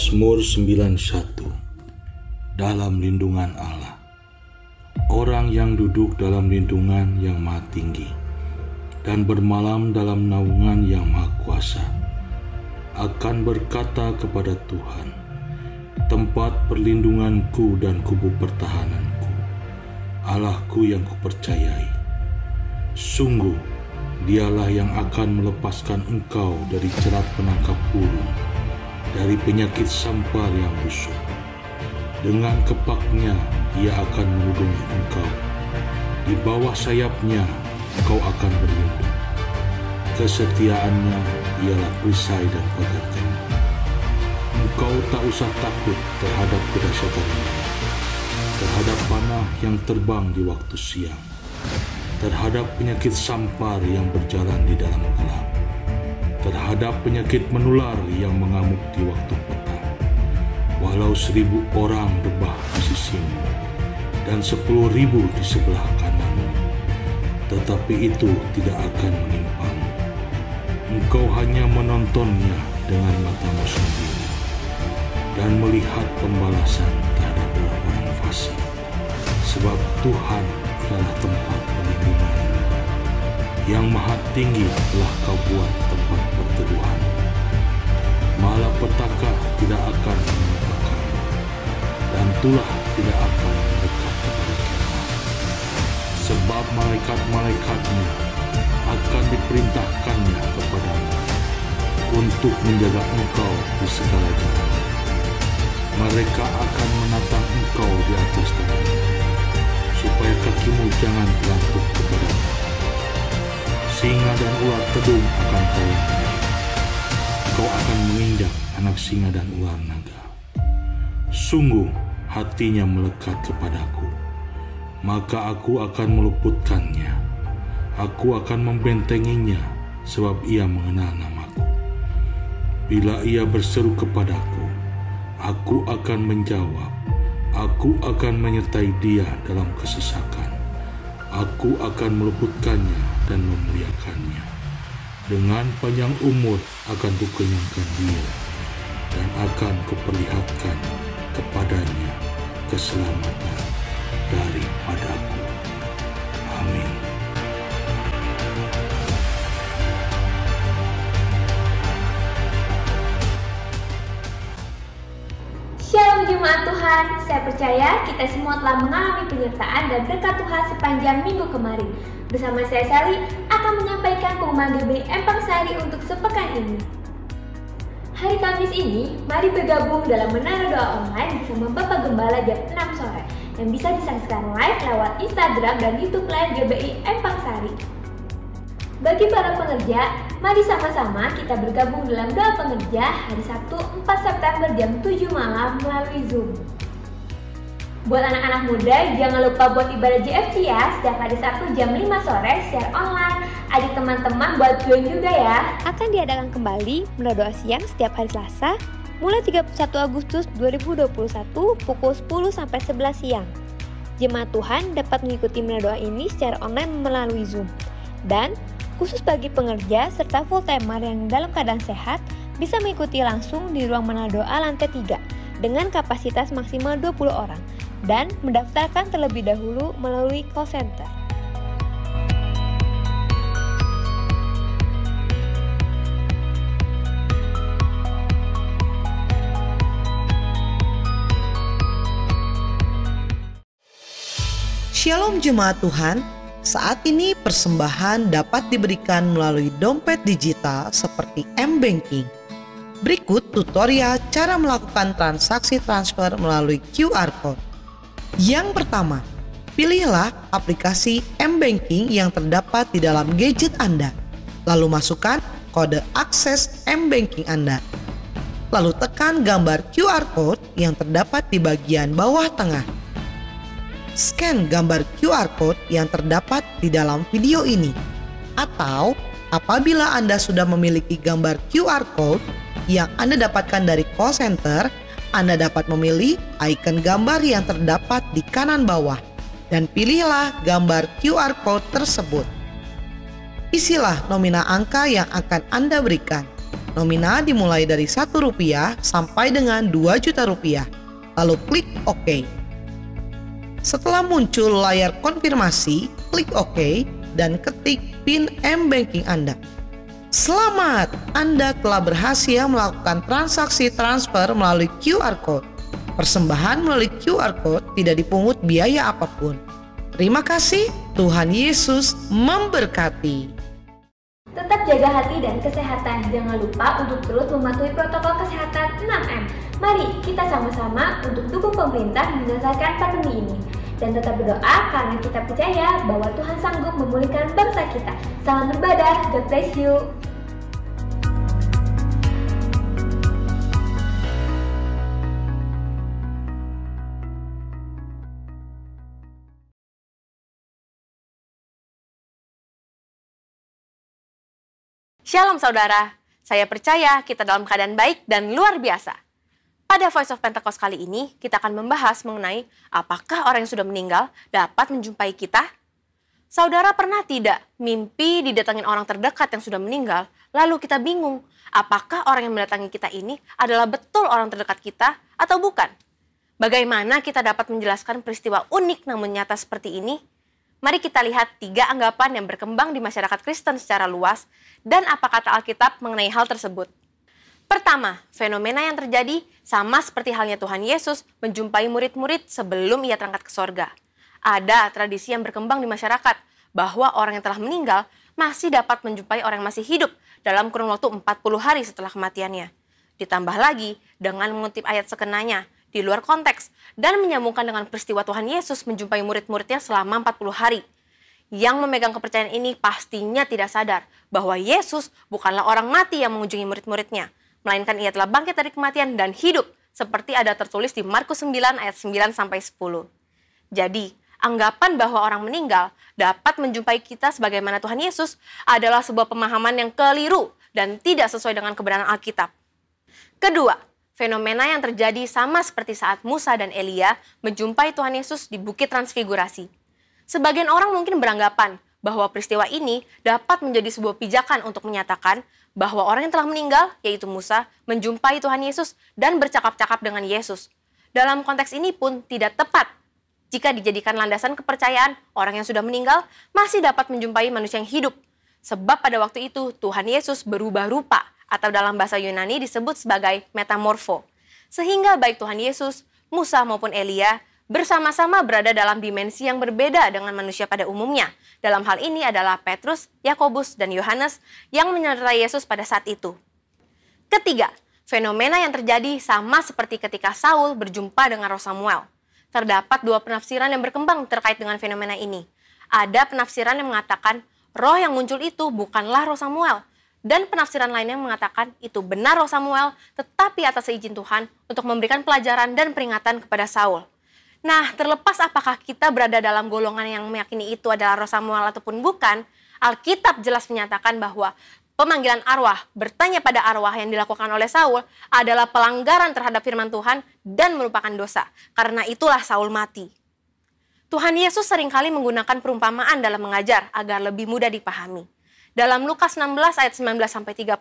Mazmur 91. Dalam lindungan Allah. Orang yang duduk dalam lindungan yang maha tinggi dan bermalam dalam naungan yang maha kuasa akan berkata kepada Tuhan, tempat perlindunganku dan kubu pertahananku, Allahku yang kupercayai. Sungguh, dialah yang akan melepaskan engkau dari jerat penangkap burung, dari penyakit sampar yang busuk. Dengan kepaknya ia akan melindungi engkau. Di bawah sayapnya engkau akan berlindung. Kesetiaannya ialah perisai dan pagarnya. Engkau tak usah takut terhadap kedahsyatannya, terhadap panah yang terbang di waktu siang, terhadap penyakit sampar yang berjalan di dalam gelap, terhadap penyakit menular yang mengamuk di waktu petang. Walau 1.000 orang rebah di sisimu dan 10.000 di sebelah kananmu, tetapi itu tidak akan menimpamu. Engkau hanya menontonnya dengan matamu sendiri dan melihat pembalasan terhadap orang fasik. Sebab Tuhan adalah tempat perlindunganmu. Yang maha tinggi telah kau buat tempat perteduhan. Malapetaka tidak akan menimpa, dan tulah tidak akan mendekat kepada kemah. Sebab malaikat-malaikatnya akan diperintahkannya kepadamu untuk menjaga engkau di segala jalan. Mereka akan menatang engkau di atas tangannya, supaya kakimu jangan terangkut kepadamu. Singa dan ular tedung akan kau langgahi. Kau akan menginjak anak singa dan ular naga. Sungguh hatinya melekat kepadaku, maka aku akan meluputkannya. Aku akan membentenginya, sebab ia mengenal namaku. Bila ia berseru kepadaku, aku akan menjawab. Aku akan menyertai dia dalam kesesakan. Aku akan meluputkannya dan memuliakannya. Dengan panjang umur akan kukenyangkan dia, dan akan kuperlihatkan kepadanya keselamatan daripadaku. Amin. Shalom Jemaat Tuhan, saya percaya kita semua telah mengalami penyertaan dan berkat Tuhan sepanjang minggu kemarin. Bersama saya Sally akan menyampaikan pengumuman GBI Empang Sari untuk sepekan ini. Hari Kamis ini, mari bergabung dalam Menara Doa Online bersama Bapak Gembala jam 6 sore yang bisa disaksikan live lewat Instagram dan YouTube Live GBI Empang Sari. Bagi para pengerja, mari sama-sama kita bergabung dalam doa pengerja hari Sabtu 4 September jam 7 malam melalui Zoom. Buat anak-anak muda, jangan lupa buat ibadah JFC ya, setiap hari Sabtu jam 5 sore secara online. Ajak teman-teman buat join juga ya. Akan diadakan kembali menara doa siang setiap hari Selasa, mulai 31 Agustus 2021 pukul 10 sampai 11 siang. Jemaat Tuhan dapat mengikuti menara doa ini secara online melalui Zoom. Dan khusus bagi pengerja serta full timer yang dalam keadaan sehat bisa mengikuti langsung di ruang menara doa lantai 3 dengan kapasitas maksimal 20 orang dan mendaftarkan terlebih dahulu melalui call center. Shalom Jemaat Tuhan. Saat ini persembahan dapat diberikan melalui dompet digital seperti M-Banking. Berikut tutorial cara melakukan transaksi transfer melalui QR Code. Yang pertama, pilihlah aplikasi M-Banking yang terdapat di dalam gadget Anda. Lalu masukkan kode akses M-Banking Anda. Lalu tekan gambar QR Code yang terdapat di bagian bawah tengah. Scan gambar QR Code yang terdapat di dalam video ini. Atau apabila Anda sudah memiliki gambar QR Code yang Anda dapatkan dari call center, Anda dapat memilih icon gambar yang terdapat di kanan bawah dan pilihlah gambar QR Code tersebut. Isilah nominal angka yang akan Anda berikan. Nominal dimulai dari Rp1 sampai dengan Rp2 juta. Lalu klik OK. Setelah muncul layar konfirmasi, klik OK dan ketik PIN M-Banking Anda. Selamat, Anda telah berhasil melakukan transaksi transfer melalui QR Code. Persembahan melalui QR Code tidak dipungut biaya apapun. Terima kasih, Tuhan Yesus memberkati. Tetap jaga hati dan kesehatan. Jangan lupa untuk terus mematuhi protokol kesehatan 6M. Mari kita sama-sama untuk dukung pemerintah menyelesaikan pandemi ini. Dan tetap berdoa karena kita percaya bahwa Tuhan sanggup memulihkan bangsa kita. Salam beribadah, God bless you. Shalom saudara, saya percaya kita dalam keadaan baik dan luar biasa. Pada Voice of Pentecost kali ini, kita akan membahas mengenai apakah orang yang sudah meninggal dapat menjumpai kita? Saudara pernah tidak mimpi didatangin orang terdekat yang sudah meninggal, lalu kita bingung, apakah orang yang mendatangi kita ini adalah betul orang terdekat kita atau bukan? Bagaimana kita dapat menjelaskan peristiwa unik namun nyata seperti ini? Mari kita lihat 3 anggapan yang berkembang di masyarakat Kristen secara luas dan apa kata Alkitab mengenai hal tersebut. Pertama, fenomena yang terjadi sama seperti halnya Tuhan Yesus menjumpai murid-murid sebelum ia terangkat ke sorga. Ada tradisi yang berkembang di masyarakat bahwa orang yang telah meninggal masih dapat menjumpai orang yang masih hidup dalam kurun waktu 40 hari setelah kematiannya. Ditambah lagi dengan mengutip ayat sekenanya di luar konteks dan menyambungkan dengan peristiwa Tuhan Yesus menjumpai murid-muridnya selama 40 hari. Yang memegang kepercayaan ini pastinya tidak sadar bahwa Yesus bukanlah orang mati yang mengunjungi murid-muridnya, melainkan ia telah bangkit dari kematian dan hidup, seperti ada tertulis di Markus 9 ayat 9-10. Jadi, anggapan bahwa orang meninggal dapat menjumpai kita sebagaimana Tuhan Yesus adalah sebuah pemahaman yang keliru dan tidak sesuai dengan kebenaran Alkitab. Kedua, fenomena yang terjadi sama seperti saat Musa dan Elia menjumpai Tuhan Yesus di Bukit Transfigurasi. Sebagian orang mungkin beranggapan bahwa peristiwa ini dapat menjadi sebuah pijakan untuk menyatakan bahwa orang yang telah meninggal, yaitu Musa, menjumpai Tuhan Yesus dan bercakap-cakap dengan Yesus. Dalam konteks ini pun tidak tepat jika dijadikan landasan kepercayaan orang yang sudah meninggal masih dapat menjumpai manusia yang hidup. Sebab pada waktu itu Tuhan Yesus berubah rupa, atau dalam bahasa Yunani disebut sebagai metamorfo. Sehingga baik Tuhan Yesus, Musa maupun Elia bersama-sama berada dalam dimensi yang berbeda dengan manusia pada umumnya. Dalam hal ini adalah Petrus, Yakobus, dan Yohanes yang menyertai Yesus pada saat itu. Ketiga, fenomena yang terjadi sama seperti ketika Saul berjumpa dengan Roh Samuel. Terdapat 2 penafsiran yang berkembang terkait dengan fenomena ini. Ada penafsiran yang mengatakan roh yang muncul itu bukanlah Roh Samuel, dan penafsiran lainnya mengatakan itu benar Roh Samuel, tetapi atas izin Tuhan untuk memberikan pelajaran dan peringatan kepada Saul. Nah, terlepas apakah kita berada dalam golongan yang meyakini itu adalah Roh Samuel ataupun bukan, Alkitab jelas menyatakan bahwa pemanggilan arwah, bertanya pada arwah yang dilakukan oleh Saul adalah pelanggaran terhadap firman Tuhan dan merupakan dosa. Karena itulah Saul mati. Tuhan Yesus seringkali menggunakan perumpamaan dalam mengajar agar lebih mudah dipahami. Dalam Lukas 16 ayat 19-30,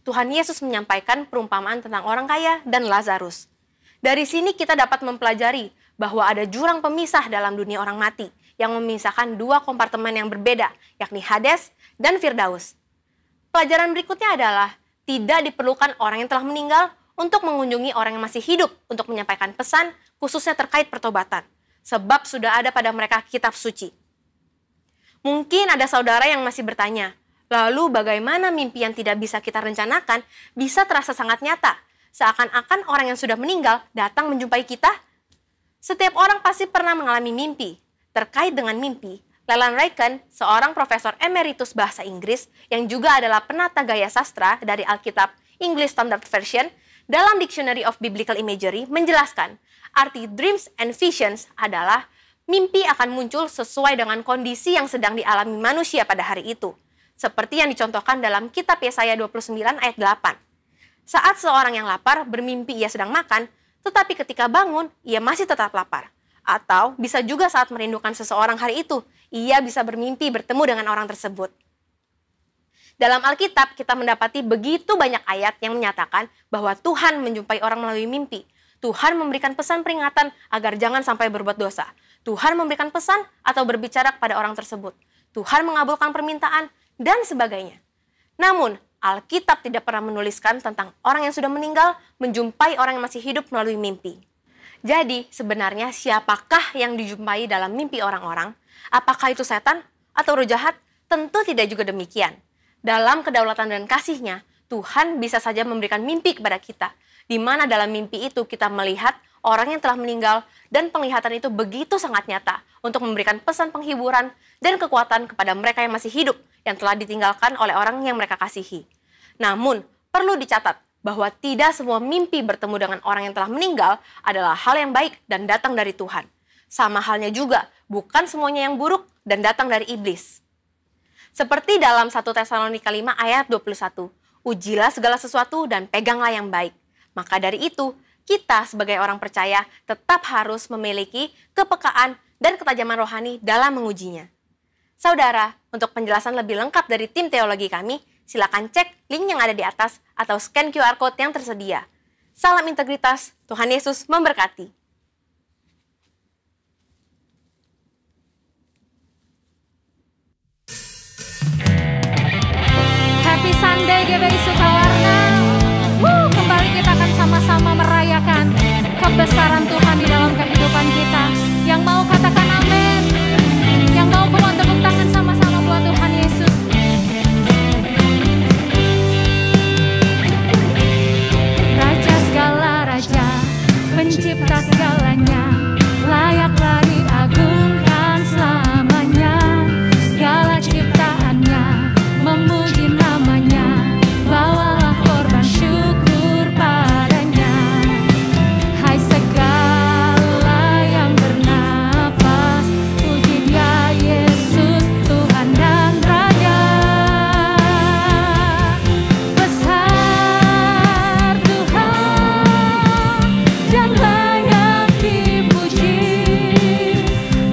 Tuhan Yesus menyampaikan perumpamaan tentang orang kaya dan Lazarus. Dari sini kita dapat mempelajari bahwa ada jurang pemisah dalam dunia orang mati yang memisahkan 2 kompartemen yang berbeda, yakni Hades dan Firdaus. Pelajaran berikutnya adalah tidak diperlukan orang yang telah meninggal untuk mengunjungi orang yang masih hidup untuk menyampaikan pesan khususnya terkait pertobatan, sebab sudah ada pada mereka kitab suci. Mungkin ada saudara yang masih bertanya, lalu bagaimana mimpi yang tidak bisa kita rencanakan bisa terasa sangat nyata, seakan-akan orang yang sudah meninggal datang menjumpai kita? Setiap orang pasti pernah mengalami mimpi. Terkait dengan mimpi, Leland Ryken, seorang profesor emeritus bahasa Inggris yang juga adalah penata gaya sastra dari Alkitab English Standard Version, dalam Dictionary of Biblical Imagery menjelaskan, arti dreams and visions adalah mimpi akan muncul sesuai dengan kondisi yang sedang dialami manusia pada hari itu. Seperti yang dicontohkan dalam kitab Yesaya 29 ayat 8. Saat seorang yang lapar bermimpi ia sedang makan, tetapi ketika bangun ia masih tetap lapar. Atau bisa juga saat merindukan seseorang hari itu, ia bisa bermimpi bertemu dengan orang tersebut. Dalam Alkitab kita mendapati begitu banyak ayat yang menyatakan bahwa Tuhan menjumpai orang melalui mimpi. Tuhan memberikan pesan peringatan agar jangan sampai berbuat dosa. Tuhan memberikan pesan atau berbicara kepada orang tersebut. Tuhan mengabulkan permintaan dan sebagainya. Namun, Alkitab tidak pernah menuliskan tentang orang yang sudah meninggal menjumpai orang yang masih hidup melalui mimpi. Jadi, sebenarnya siapakah yang dijumpai dalam mimpi orang-orang? Apakah itu setan atau roh jahat? Tentu tidak juga demikian. Dalam kedaulatan dan kasih-Nya, Tuhan bisa saja memberikan mimpi kepada kita, di mana dalam mimpi itu kita melihat orang yang telah meninggal dan penglihatan itu begitu sangat nyata untuk memberikan pesan penghiburan dan kekuatan kepada mereka yang masih hidup yang telah ditinggalkan oleh orang yang mereka kasihi. Namun, perlu dicatat bahwa tidak semua mimpi bertemu dengan orang yang telah meninggal adalah hal yang baik dan datang dari Tuhan. Sama halnya juga, bukan semuanya yang buruk dan datang dari iblis. Seperti dalam 1 Tesalonika 5 ayat 21, ujilah segala sesuatu dan peganglah yang baik. Maka dari itu, kita sebagai orang percaya tetap harus memiliki kepekaan dan ketajaman rohani dalam mengujinya. Saudara, untuk penjelasan lebih lengkap dari tim teologi kami, silakan cek link yang ada di atas atau scan QR Code yang tersedia. Salam integritas, Tuhan Yesus memberkati. Happy Sunday GBI Sukawarna. Kembali kita akan sama-sama merayakan kebesaran Tuhan di dalam kehidupan kita. Yang mau katakan amin, yang mau keluar tepuk tangan sama-sama buat Tuhan Yesus. Raja segala raja, pencipta segalanya, layaklah diagungkan selamanya. Segala ciptaannya memuji namanya, bawalah korban syukur padanya. Hai segala yang bernapas, puji Dia Yesus Tuhan dan Raja. Besar Tuhan dan layak dipuji.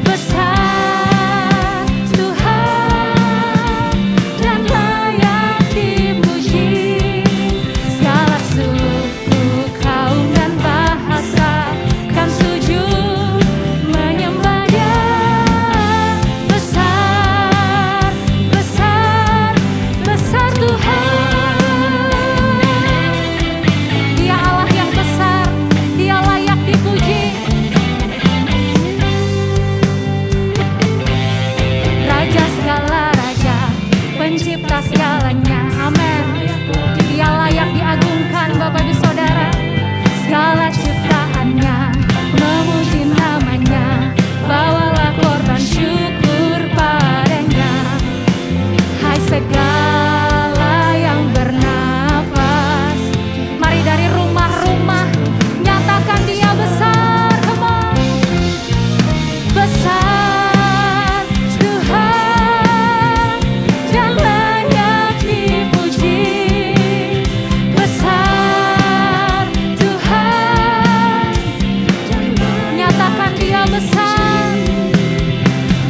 Besar Tuhan dan layak dipuji. Segala suku, kaum dan bahasa kan sujud menyembah Dia. Besar, besar, besar Tuhan. Dia Allah yang besar, Dia layak dipuji. Raja segala raja, pencipta segalanya, amin. Dia layak diagungkan Bapak Ibu Saudara. Segala ciptaannya memuji namanya, bawalah korban syukur padanya. Hai segala yang bernafas, mari dari rumah-rumah nyatakan Dia besar. Come on. Besar Tuhan dan layak dipuji. Besar Tuhan, nyatakan Dia besar.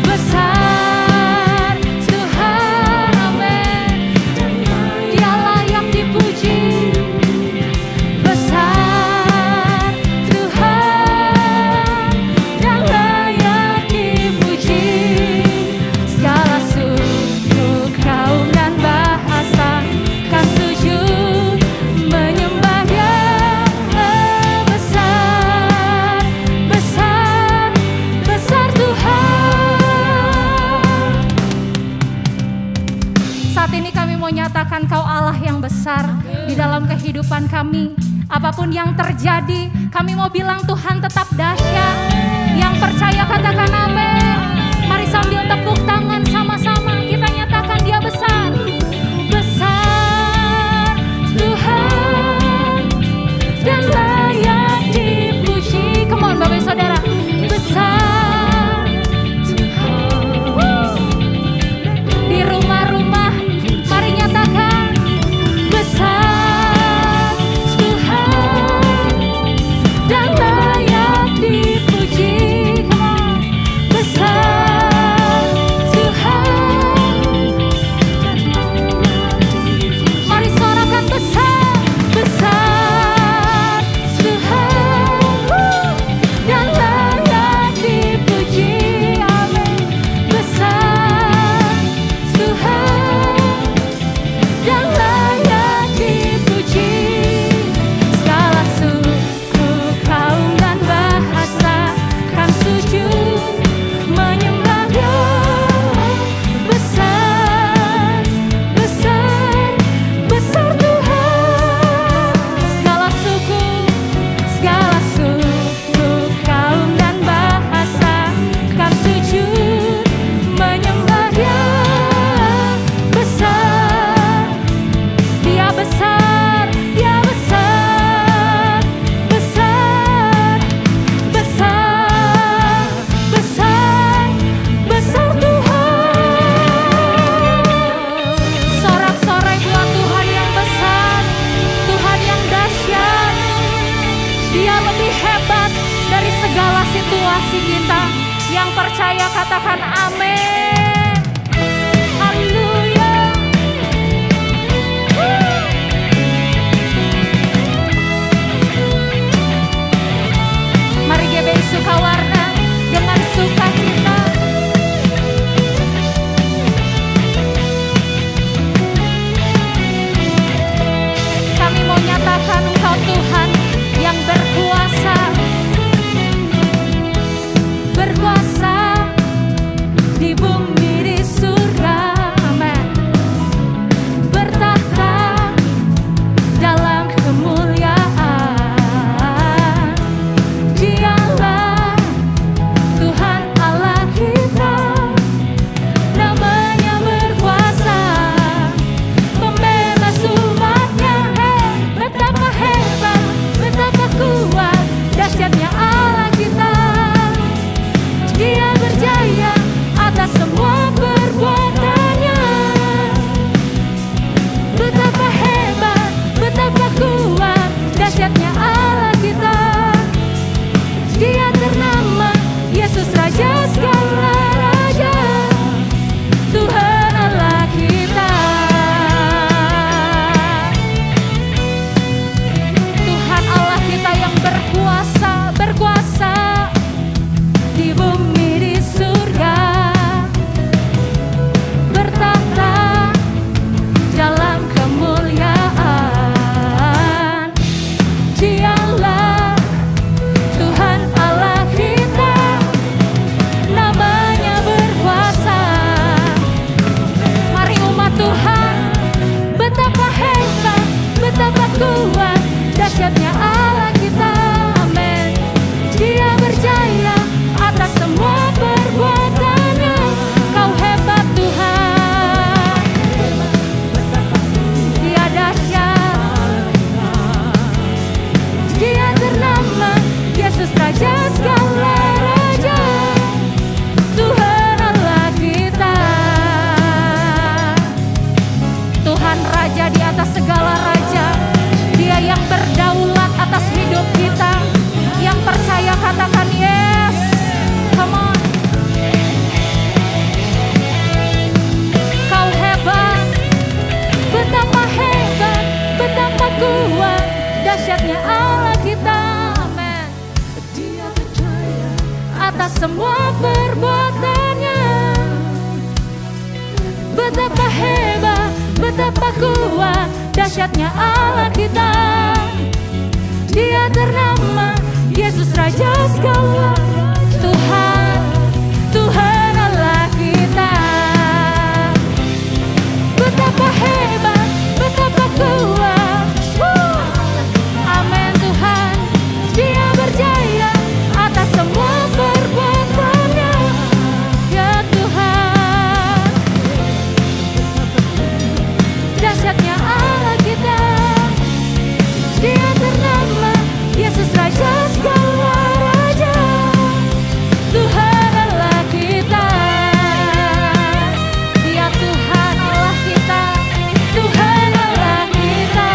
Besar Tuhan, amin. Dia layak dipuji. Besar Tuhan dan layak dipuji. Segala suku, kaum dan bahasa kan sujud menyembah Dia. Besar, besar, besar Tuhan. Saat ini kami mau nyatakan Kau Allah yang besar di dalam kehidupan kami. Apapun yang terjadi, kami mau bilang Tuhan tetap dahsyat. Yang percaya katakan amin. Mari sambil tepuk tangan sama-sama kita nyatakan Dia besar. Besar Tuhan dan layak dipuji. Come on Bapak Ibu Saudara. Besar Tuhan. Di rumah-rumah mari nyatakan besar Tuhan dan layak dipuji. Come on. Besar katakan amin. Haleluya. Mari GBI Sukawarna dengan sukacita. Kami mau nyatakan Engkau Tuhan yang berkuasa. Berkuasa di bumi, di surga, amin. Bertahta dalam kemuliaan. Dialah Tuhan Allah kita, namanya berkuasa, pembebas umatnya. Betapa hebat, betapa kuat, dahsyatnya Allah kita. Dia berjaya atas semua perbuatannya. Betapa hebat, betapa kuat, dahsyatnya Allah kita. Dia ternama Yesus Raja segala raja, Tuhan Allah kita. Tuhan Allah kita yang berkuasa, berkuasa di bumi, di surga, bertahta dalam kemuliaan. Dialah Tuhan Allah kita, namanya berkuasa. Mari umat Tuhan, betapa hebat, betapa kuat, dahsyatnya Allah kita, amin. Dia berjaya atas semua perbuatannya. Kau hebat Tuhan, Dia dahsyat, Dia ternama Yesus Raja segala raja, Tuhan Allah kita. Tuhan Raja di atas segala raja, Dia yang berdaulat atas hidup kita. Yang percaya katakan yes. Come on. Kau hebat, betapa hebat, betapa kuat, dahsyatnya Allah kita, amin. Dia percaya atas semua perbuatannya. Betapa hebat, betapa kuat, dahsyatnya Allah kita. Dia ternama Yesus Raja segala, Tuhan, Tuhan Allah kita. Betapa hebat, betapa kuat, amin Tuhan. Dia berjaya atas semua perbuatannya, ya Tuhan. Dahsyatnya Allah kita. Dia ternama Yesus Raja segala raja, Tuhan Allah kita. Dia Tuhan Allah kita, Tuhan Allah kita.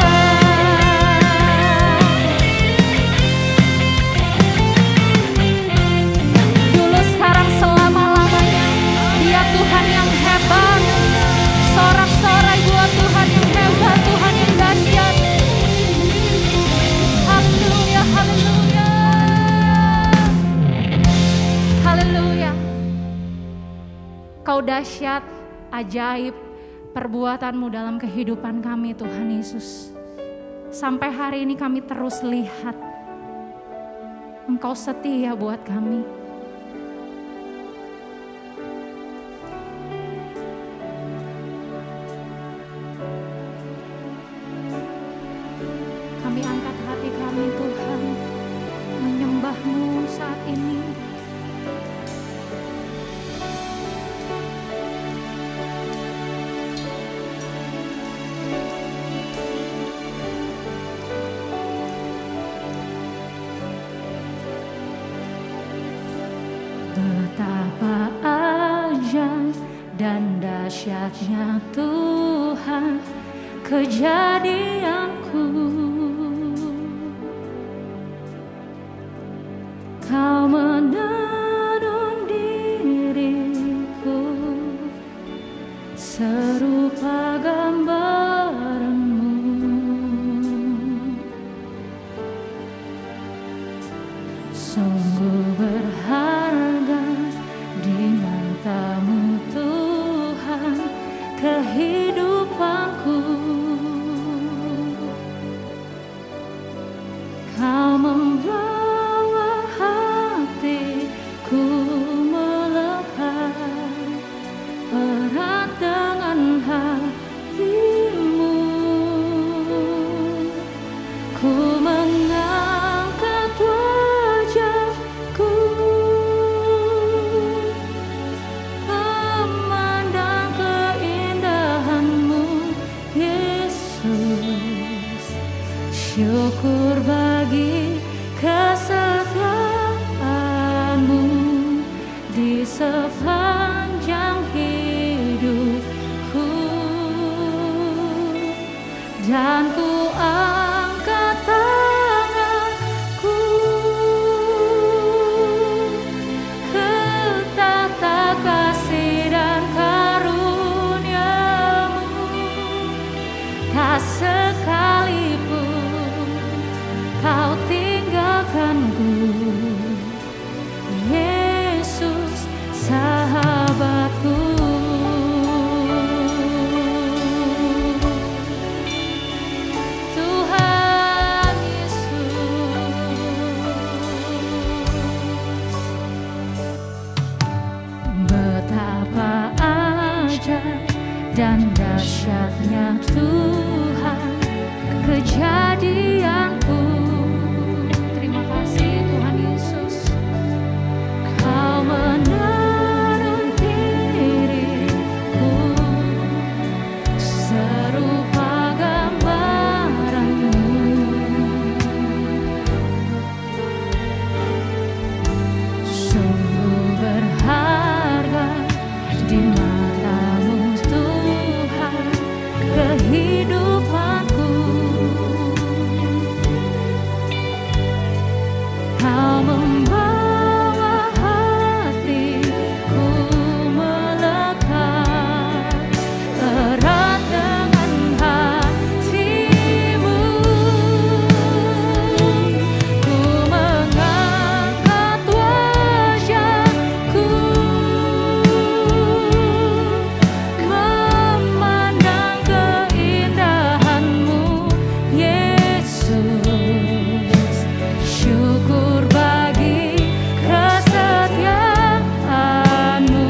Dulu, sekarang, selama-lamanya Dia Tuhan yang hebat. Sorak-sorai buat Tuhan yang hebat, Tuhan yang dahsyat. Haleluya, haleluya. Haleluya. Kau dahsyat, ajaib, perbuatanmu dalam kehidupan kami Tuhan Yesus. Sampai hari ini kami terus lihat Engkau setia buat kami. Kami angkat hati kami Tuhan, menyembah-Mu saat ini. Betapa ajaib dan dahsyatnya Tuhan kejadianku. Kau menenun diri serupa gambaran-Mu. Sungguh berharga di mata-Mu Tuhan kehidupanku. Kau membawa hatiku melekat erat dengan hati-Mu. Ku mengangkat wajahku, memandang keindahan-Mu, Yesus. Syukur bagi kesetiaan-Mu di sepanjang hidupku. Dan ku angkat tanganku ke tata kasih dan karunia-Mu. Tak sekalipun Kau tinggalkanku, Yesus sahabatku. Tuhan Yesus, betapa ajaib dan dahsyatnya Tuhan kejadianku. Terima kasih Tuhan Yesus. Kau menenun diriku serupa gambaran-Mu. Sungguh berharga di mata-Mu Tuhan kehidupanku. Kau membawa hatiku melekat erat dengan hati-Mu. Ku mengangkat wajahku, memandang keindahan-Mu, Yesus. Syukur bagi kesetiaan-Mu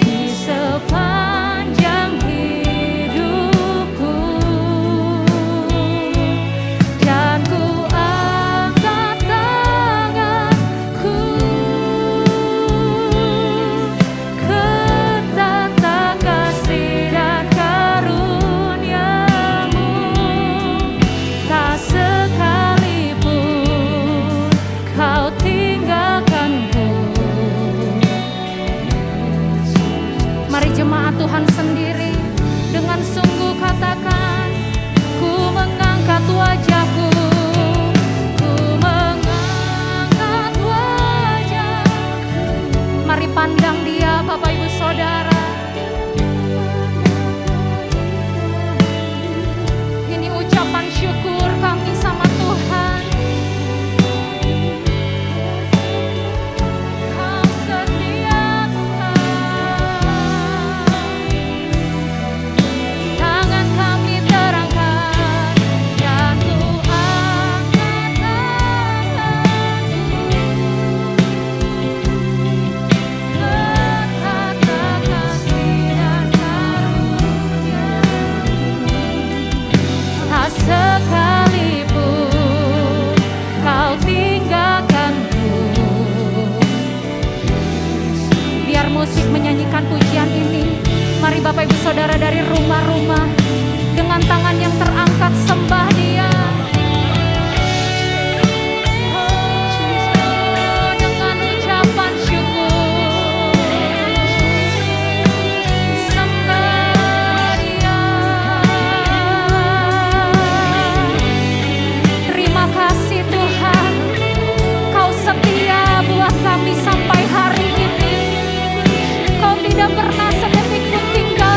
di sepanjang hidupku. Dan ku angkat tanganku ke tata kasih dan karunia-Mu. Tak sekalipun Kau tinggalkanku. Mari jemaat Tuhan sendiri dengan sungguh katakan, ku mengangkat wajahku, ku mengangkat wajahku. Mari pandang Dia Bapak Ibu Saudara. Ini ucapan syukur kami sama Tuhan. Kau setia Tuhan. Tangan kami terangkat dan ku angkat tanganku ke tata kasih dan karunia-Mu. Tak sekalipun Kau tinggalkanku. Biar musik menyanyikan pujian ini. Mari Bapak Ibu Saudara dari rumah-rumah dengan tangan yang terangkat sembah Dia. Dengan ucapan syukur sembah Dia. Terima kasih Tuhan, Kau setia buat kami sampai hari ini. Kau tidak pernah sedetik pun tinggal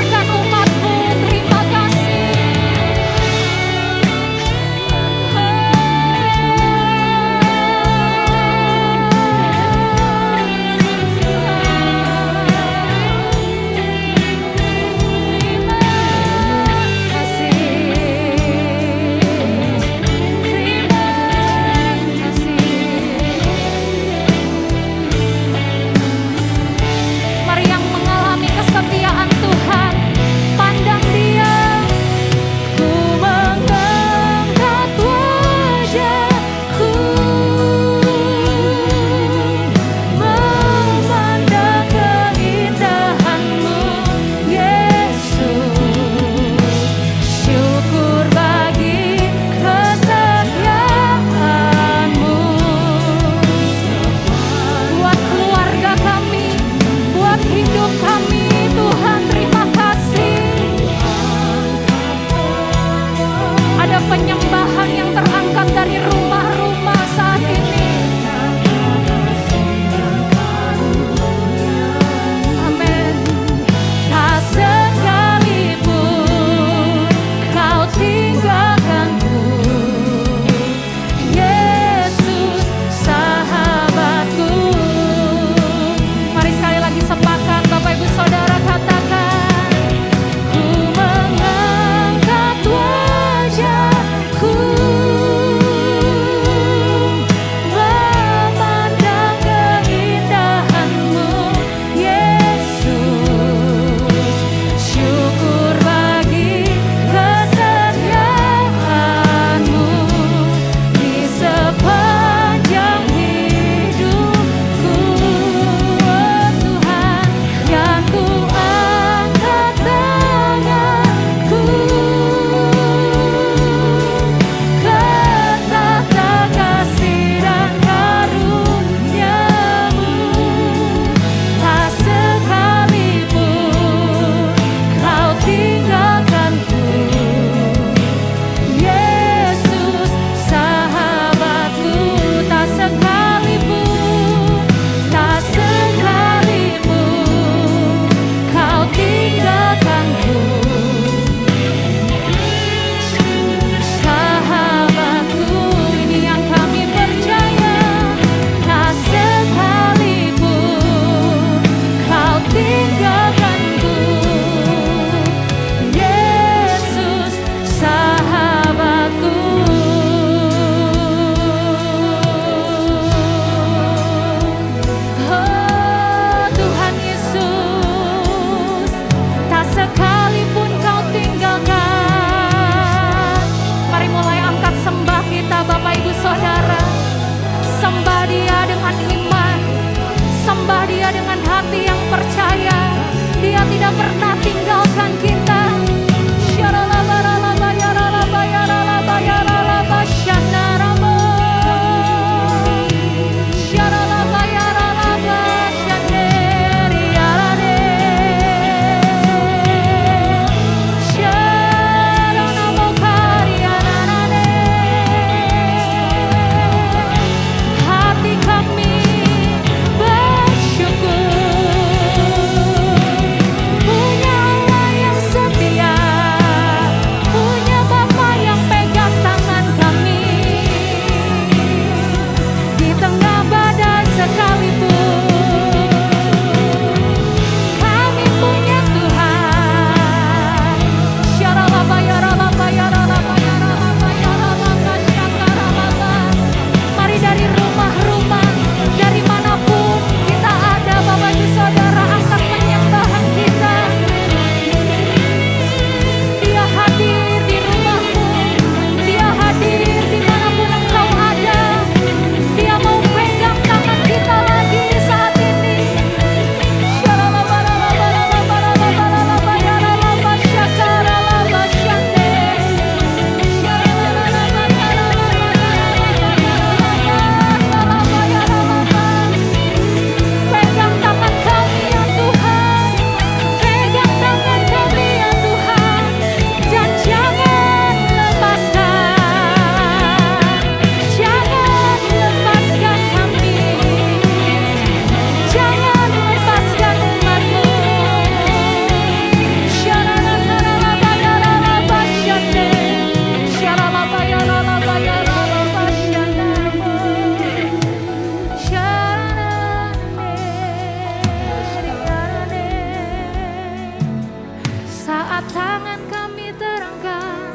Saat tangan kami terangkat,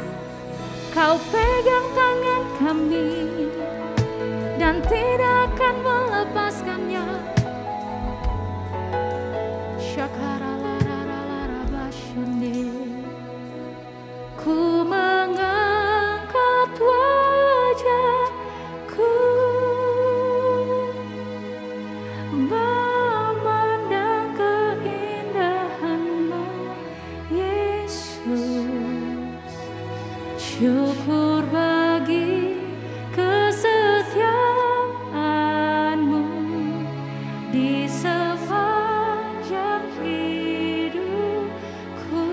Kau pegang tangan kami dan tidak akan melepaskannya. Ku mengangkat wajahku, memandang keindahan-Mu, Yesus. Syukur bagi kesetiaan-Mu di sepanjang hidupku.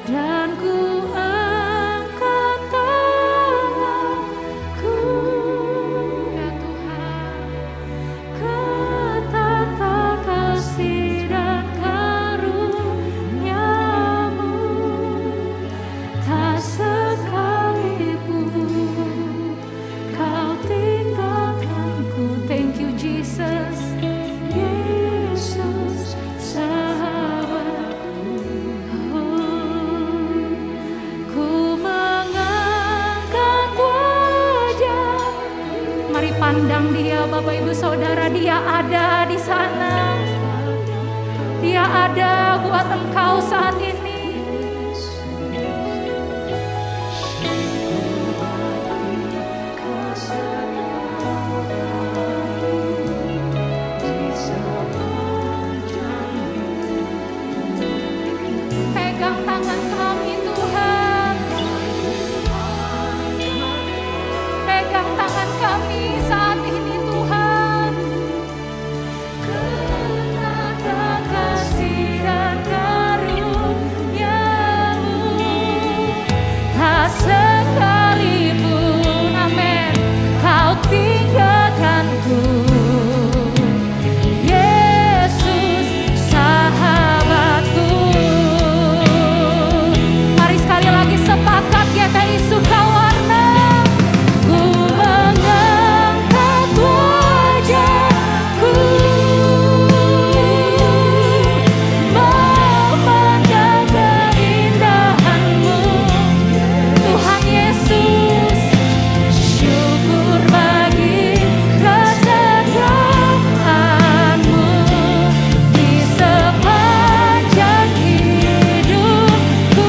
Dan ku angkat tanganku, ya Tuhan, ke tata kasih dan karunia-Mu. Tak sekalipun Kau tinggalkanku. Thank you Jesus, Yesus sahabatku. Ku mengangkat wajah. Mari pandang Dia, Bapak Ibu Saudara. Dia ada di sana. Dia ada buat engkau saat ini. Pegang tangan kami Tuhan. Pegang tangan kami saat ini Tuhan. Ke tata kasih dan karunia-Mu. Tak sekalipun, amin, Kau tinggalkanku. Yesus sahabatku. Mari sekali lagi sepakat GPI Sukawarna. Ku mengangkat wajahku, memandang keindahan-Mu, Tuhan Yesus. Syukur bagi kesetiaan-Mu di sepanjang hidupku.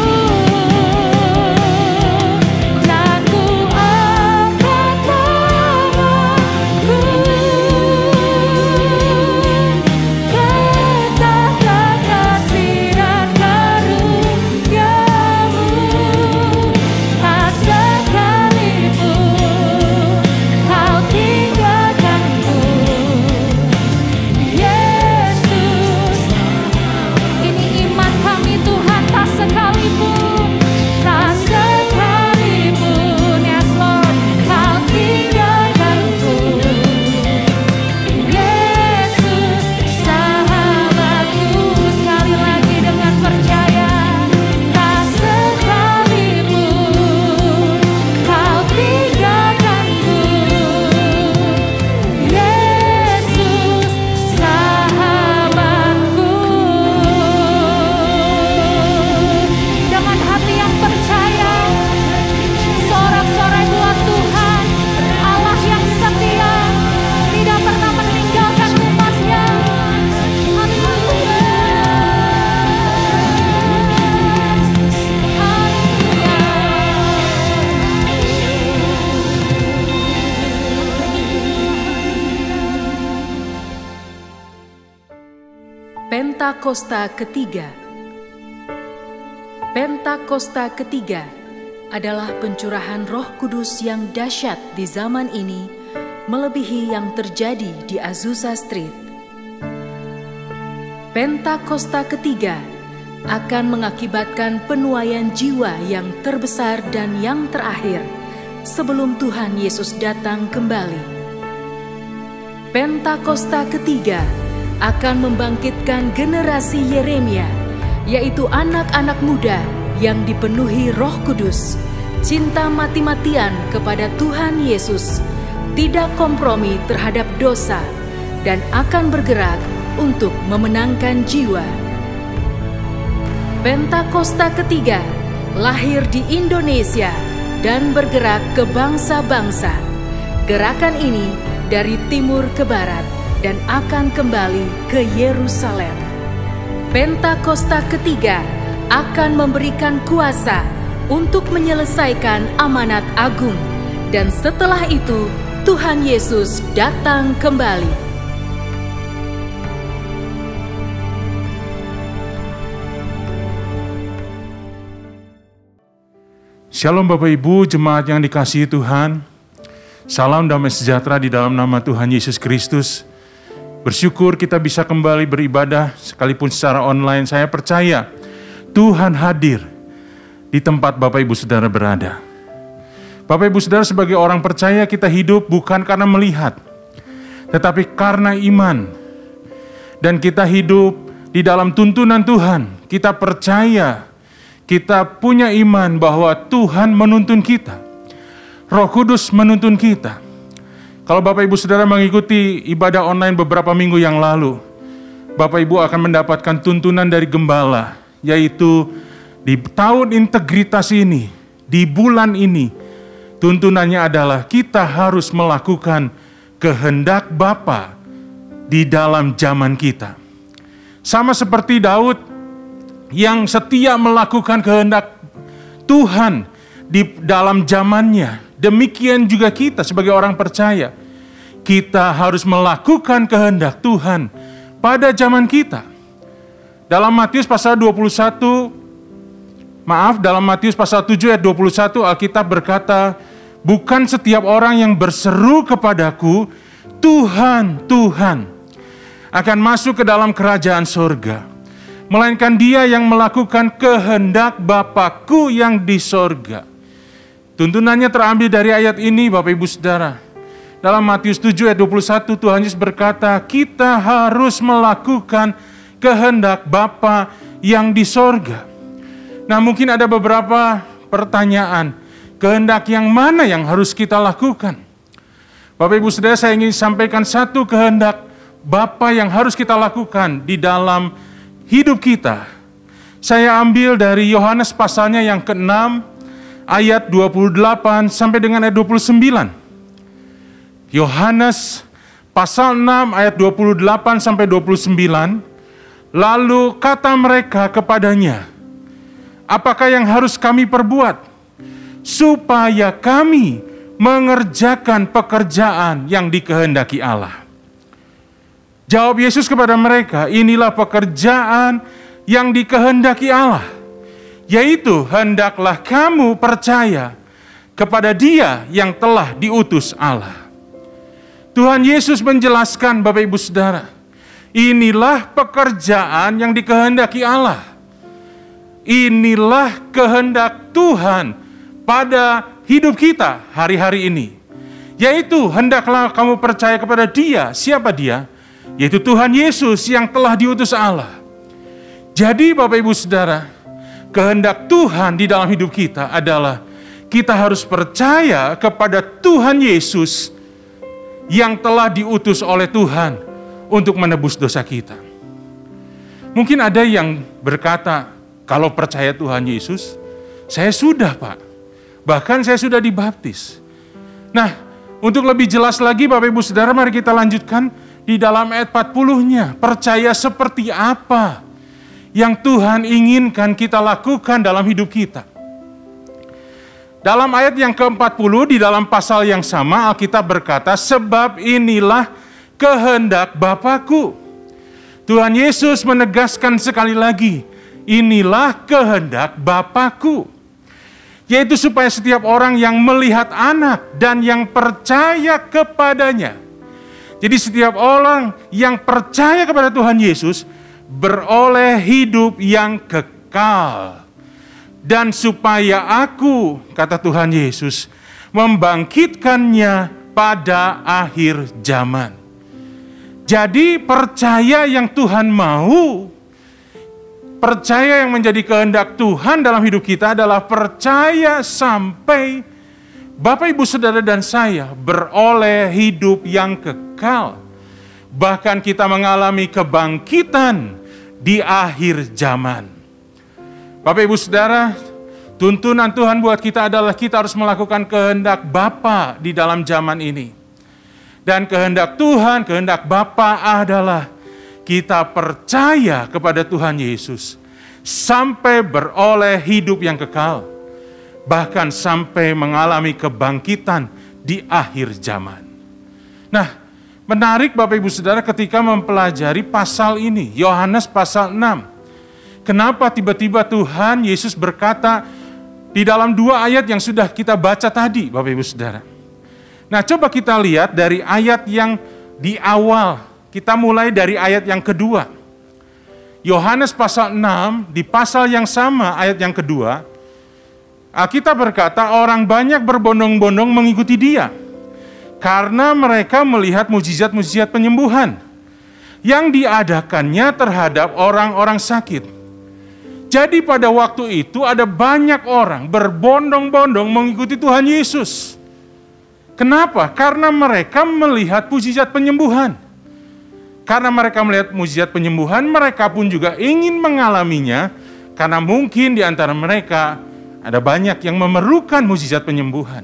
Dan ku angkat tanganku ke tata kasih dan karunia-Mu. Tak sekalipun Kau tinggalkanku, Yesus. Ini iman kami Tuhan. Tak sekalipun, tak sekalipun, yes Lord, Kau tinggalkanku. Yesus sahabatku. Sekali lagi dengan percaya. Tak sekalipun Kau tinggalkanku, Yesus sahabatku. Dengan hati yang percaya, sorak-sorai buat Tuhan, Allah yang setia, tidak pernah meninggalkan umat-Nya. Haleluya. Pentakosta ketiga. Pentakosta ketiga adalah pencurahan Roh Kudus yang dahsyat di zaman ini, melebihi yang terjadi di Azusa Street. Pentakosta ketiga akan mengakibatkan penuaian jiwa yang terbesar dan yang terakhir sebelum Tuhan Yesus datang kembali. Pentakosta ketiga akan membangkitkan generasi Yeremia, yaitu anak-anak muda yang dipenuhi Roh Kudus, cinta mati-matian kepada Tuhan Yesus, tidak kompromi terhadap dosa, dan akan bergerak untuk memenangkan jiwa. Pentakosta ketiga lahir di Indonesia dan bergerak ke bangsa-bangsa. Gerakan ini dari timur ke barat dan akan kembali ke Yerusalem. Pentakosta ketiga akan memberikan kuasa untuk menyelesaikan amanat agung, dan setelah itu Tuhan Yesus datang kembali. Shalom Bapak Ibu, jemaat yang dikasihi Tuhan. Salam damai sejahtera di dalam nama Tuhan Yesus Kristus. Bersyukur kita bisa kembali beribadah sekalipun secara online. Saya percaya Tuhan hadir di tempat Bapak Ibu Saudara berada. Bapak Ibu Saudara, sebagai orang percaya kita hidup bukan karena melihat, tetapi karena iman. Dan kita hidup di dalam tuntunan Tuhan. Kita percaya, kita punya iman bahwa Tuhan menuntun kita. Roh Kudus menuntun kita. Kalau Bapak Ibu Saudara mengikuti ibadah online beberapa minggu yang lalu, Bapak Ibu akan mendapatkan tuntunan dari gembala, yaitu di tahun integritas ini, di bulan ini, tuntunannya adalah kita harus melakukan kehendak Bapa di dalam zaman kita. Sama seperti Daud yang setia melakukan kehendak Tuhan di dalam zamannya. Demikian juga kita sebagai orang percaya. Kita harus melakukan kehendak Tuhan pada zaman kita. Dalam Matius pasal 7 ayat 21 Alkitab berkata, bukan setiap orang yang berseru kepadaku, Tuhan, Tuhan, akan masuk ke dalam kerajaan surga, melainkan dia yang melakukan kehendak Bapa-Ku yang di sorga. Tuntunannya terambil dari ayat ini Bapak Ibu Saudara. Dalam Matius 7 ayat 21 Tuhan Yesus berkata, kita harus melakukan kehendak Bapa yang di sorga. Nah, mungkin ada beberapa pertanyaan, kehendak yang mana yang harus kita lakukan? Bapak Ibu Saudara, saya ingin sampaikan satu kehendak Bapa yang harus kita lakukan di dalam hidup kita. Saya ambil dari Yohanes pasalnya yang ke-6 ayat 28 sampai dengan ayat 29. Yohanes pasal 6 ayat 28 sampai 29. Lalu kata mereka kepadanya, apakah yang harus kami perbuat supaya kami mengerjakan pekerjaan yang dikehendaki Allah? Jawab Yesus kepada mereka, inilah pekerjaan yang dikehendaki Allah, yaitu hendaklah kamu percaya kepada Dia yang telah diutus Allah. Tuhan Yesus menjelaskan Bapak Ibu Saudara, inilah pekerjaan yang dikehendaki Allah. Inilah kehendak Tuhan pada hidup kita hari-hari ini, yaitu hendaklah kamu percaya kepada Dia. Siapa Dia? Yaitu Tuhan Yesus yang telah diutus Allah. Jadi Bapak Ibu Saudara, kehendak Tuhan di dalam hidup kita adalah kita harus percaya kepada Tuhan Yesus yang telah diutus oleh Tuhan untuk menebus dosa kita. Mungkin ada yang berkata, kalau percaya Tuhan Yesus, saya sudah Pak, bahkan saya sudah dibaptis. Nah, untuk lebih jelas lagi Bapak Ibu Saudara, mari kita lanjutkan di dalam ayat 40-nya. Percaya seperti apa yang Tuhan inginkan kita lakukan dalam hidup kita. Dalam ayat yang ke-40 di dalam pasal yang sama, Alkitab berkata, sebab inilah kehendak Bapa-Ku. Tuhan Yesus menegaskan sekali lagi, inilah kehendak Bapa-Ku. Yaitu supaya setiap orang yang melihat anak dan yang percaya kepadanya. Jadi setiap orang yang percaya kepada Tuhan Yesus beroleh hidup yang kekal. Dan supaya aku, kata Tuhan Yesus, membangkitkannya pada akhir zaman. Jadi percaya yang Tuhan mau, percaya yang menjadi kehendak Tuhan dalam hidup kita adalah percaya sampai Bapak, Ibu, Saudara, dan saya beroleh hidup yang kekal. Bahkan kita mengalami kebangkitan di akhir zaman. Bapak Ibu Saudara, tuntunan Tuhan buat kita adalah kita harus melakukan kehendak Bapa di dalam zaman ini. Dan kehendak Tuhan, kehendak Bapa adalah kita percaya kepada Tuhan Yesus sampai beroleh hidup yang kekal, bahkan sampai mengalami kebangkitan di akhir zaman. Nah, menarik Bapak Ibu Saudara ketika mempelajari pasal ini, Yohanes pasal 6. Kenapa tiba-tiba Tuhan Yesus berkata di dalam 2 ayat yang sudah kita baca tadi, Bapak Ibu Saudara. Nah, coba kita lihat dari ayat yang di awal. Kita mulai dari ayat yang kedua. Yohanes pasal 6, di pasal yang sama ayat yang kedua, Alkitab berkata orang banyak berbondong-bondong mengikuti dia, karena mereka melihat mujizat-mujizat penyembuhan yang diadakannya terhadap orang-orang sakit. Jadi pada waktu itu ada banyak orang berbondong-bondong mengikuti Tuhan Yesus. Kenapa? Karena mereka melihat mujizat penyembuhan. Karena mereka melihat mujizat penyembuhan, mereka pun juga ingin mengalaminya, karena mungkin di antara mereka ada banyak yang memerlukan mujizat penyembuhan.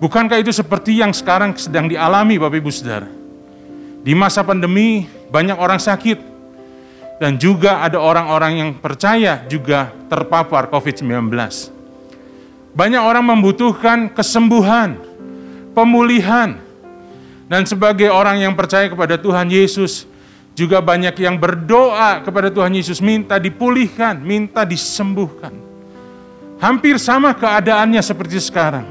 Bukankah itu seperti yang sekarang sedang dialami Bapak Ibu Saudara? Di masa pandemi banyak orang sakit, dan juga ada orang-orang yang percaya juga terpapar COVID-19. Banyak orang membutuhkan kesembuhan, pemulihan, dan sebagai orang yang percaya kepada Tuhan Yesus, juga banyak yang berdoa kepada Tuhan Yesus, minta dipulihkan, minta disembuhkan. Hampir sama keadaannya seperti sekarang.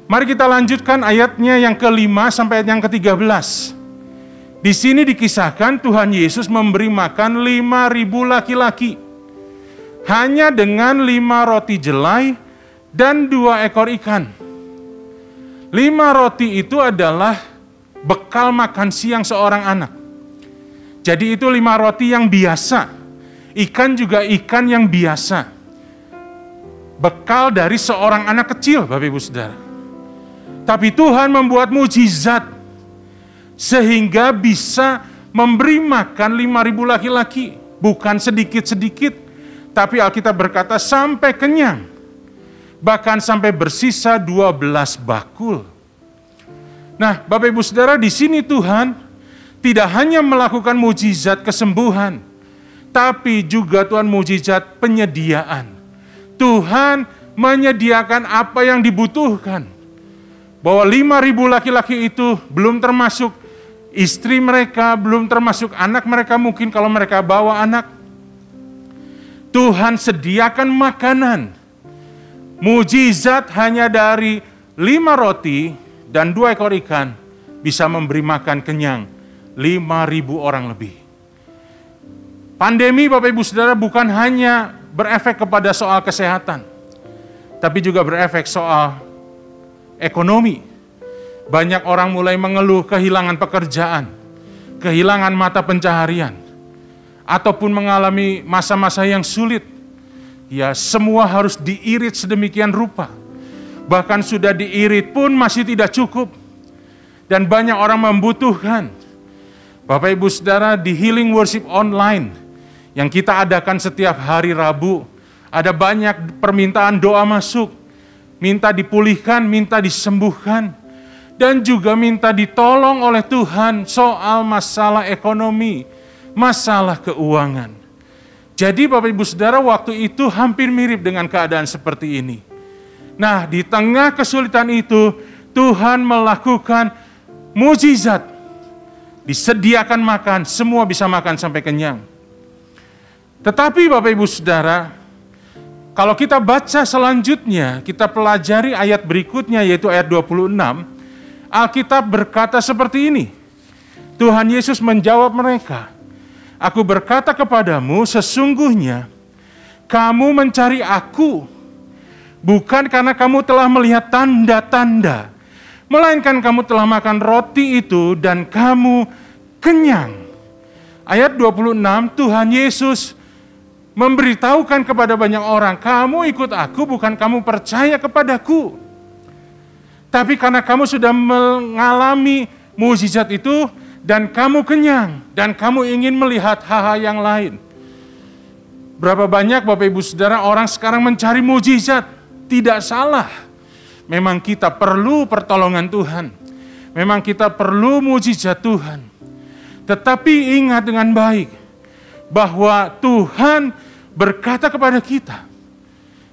Mari kita lanjutkan ayatnya yang ke-5 sampai ayat yang ke-13. Di sini dikisahkan Tuhan Yesus memberi makan 5.000 laki-laki hanya dengan 5 roti jelai dan 2 ekor ikan. 5 roti itu adalah bekal makan siang seorang anak. Jadi itu 5 roti yang biasa. Ikan juga ikan yang biasa. Bekal dari seorang anak kecil, Bapak Ibu Saudara. Tapi Tuhan membuat mujizat sehingga bisa memberi makan 5.000 laki-laki. Bukan sedikit-sedikit, tapi Alkitab berkata sampai kenyang. Bahkan sampai bersisa 12 bakul. Nah, Bapak Ibu Saudara, di sini Tuhan tidak hanya melakukan mujizat kesembuhan, tapi juga Tuhan mujizat penyediaan. Tuhan menyediakan apa yang dibutuhkan. Bahwa 5.000 laki-laki itu belum termasuk istri mereka, belum termasuk anak mereka, mungkin kalau mereka bawa anak. Tuhan sediakan makanan. Mujizat hanya dari 5 roti dan 2 ekor ikan bisa memberi makan kenyang 5.000 orang lebih. Pandemi Bapak Ibu Saudara bukan hanya berefek kepada soal kesehatan, tapi juga berefek soal ekonomi. Banyak orang mulai mengeluh kehilangan pekerjaan, kehilangan mata pencaharian, ataupun mengalami masa-masa yang sulit. Ya, semua harus diirit sedemikian rupa. Bahkan sudah diirit pun masih tidak cukup. Dan banyak orang membutuhkan. Bapak Ibu Saudara, di Healing Worship Online yang kita adakan setiap hari Rabu, ada banyak permintaan doa masuk. Minta dipulihkan, minta disembuhkan. Dan juga minta ditolong oleh Tuhan soal masalah ekonomi, masalah keuangan. Jadi Bapak Ibu Saudara, waktu itu hampir mirip dengan keadaan seperti ini. Nah, di tengah kesulitan itu, Tuhan melakukan mujizat. Disediakan makan, semua bisa makan sampai kenyang. Tetapi Bapak Ibu Saudara, kalau kita baca selanjutnya, kita pelajari ayat berikutnya yaitu ayat 26, Alkitab berkata seperti ini. Tuhan Yesus menjawab mereka, "Aku berkata kepadamu, sesungguhnya kamu mencari aku, bukan karena kamu telah melihat tanda-tanda, melainkan kamu telah makan roti itu dan kamu kenyang." Ayat 26, Tuhan Yesus memberitahukan kepada banyak orang, kamu ikut aku bukan kamu percaya kepadaku. Tapi karena kamu sudah mengalami mujizat itu, dan kamu kenyang, dan kamu ingin melihat hal-hal yang lain. Berapa banyak Bapak Ibu Saudara orang sekarang mencari mujizat? Tidak salah. Memang kita perlu pertolongan Tuhan. Memang kita perlu mujizat Tuhan. Tetapi ingat dengan baik bahwa Tuhan berkata kepada kita,